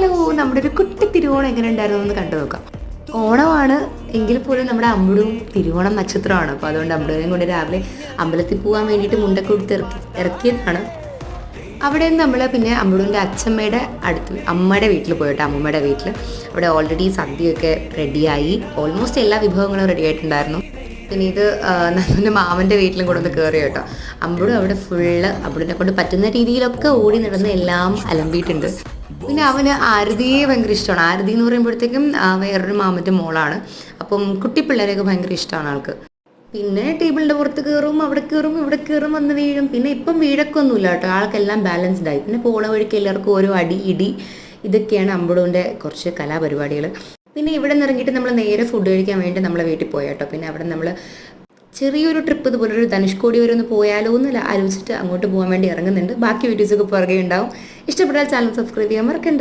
Hello, നമ്മുടെ ഒരു കുട്ടി തിരുവോണം എങ്ങനെ ഉണ്ടായിരുന്നു എന്ന് കണ്ടു നോക്കാം. ഓണമാണ് എങ്കിൽ പോലും നമ്മുടെ അമ്പുടും തിരുവോണം നക്ഷത്രമാണ്. അപ്പോൾ അതുകൊണ്ട് അമ്പുടനെയും കൊണ്ട് രാവിലെ അമ്പലത്തിൽ പോകാൻ വേണ്ടിയിട്ട് മുണ്ടൊക്കെ കൊടുത്ത് ഇറക്കിയതാണ്. അവിടെ നിന്ന് നമ്മൾ പിന്നെ അമ്പുടൂൻ്റെ അച്ഛമ്മയുടെ അമ്മയുടെ വീട്ടിൽ പോയിട്ട് അമ്മൂമ്മയുടെ വീട്ടിൽ അവിടെ ഓൾറെഡി സദ്യയൊക്കെ റെഡിയായി. ഓൾമോസ്റ്റ് എല്ലാ വിഭവങ്ങളും റെഡി ആയിട്ടുണ്ടായിരുന്നു. പിന്നെ ഇത് നമ്മുടെ മാമൻ്റെ വീട്ടിലും കൂടെ ഒന്ന് കയറി കേട്ടോ. അമ്പുടും അവിടെ ഫുള്ള് അമ്പുടിനെ കൊണ്ട് പറ്റുന്ന രീതിയിലൊക്കെ ഓടി നടന്ന് എല്ലാം അലമ്പിയിട്ടുണ്ട്. പിന്നെ അവന് ആരതിയെ ഭയങ്കര ഇഷ്ടമാണ്. ആരതി എന്ന് പറയുമ്പോഴത്തേക്കും വേറൊരു മാമൻ്റെ മോളാണ്. അപ്പം കുട്ടി പിള്ളേരെയൊക്കെ ഭയങ്കര ഇഷ്ടമാണ് ആൾക്ക്. പിന്നെ ടേബിളിൻ്റെ പുറത്ത് കയറും, അവിടെ കയറും, ഇവിടെ കയറും, വന്ന് വീഴും. പിന്നെ ഇപ്പം വീഴൊക്കെ ഒന്നുമില്ല കേട്ടോ, ആൾക്കെല്ലാം ബാലൻസ്ഡായി. പിന്നെ പോണ വഴിക്ക് എല്ലാവർക്കും ഓരോ അടി ഇടി ഇതൊക്കെയാണ് അമ്പുടൂൻ്റെ കുറച്ച് കലാപരിപാടികൾ. പിന്നെ ഇവിടെ നിന്ന് ഇറങ്ങിയിട്ട് നമ്മൾ നേരെ ഫുഡ് കഴിക്കാൻ വേണ്ടി നമ്മളെ വീട്ടിൽ പോയി കേട്ടോ. പിന്നെ അവിടെ നമ്മൾ ചെറിയൊരു ട്രിപ്പ് ഇതുപോലെ ഒരു ധനുഷ്കോടി വരെ ഒന്ന് പോയാലോ എന്ന് ആലോചിച്ചിട്ട് അങ്ങോട്ട് പോകാൻ വേണ്ടി ഇറങ്ങുന്നുണ്ട്. ബാക്കി വീഡിയോസൊക്കെ പുറകെ ഉണ്ടാവും. ഇഷ്ടപ്പെട്ടാൽ ചാനൽ സബ്സ്ക്രൈബ് ചെയ്യാൻ മറക്കണ്ട.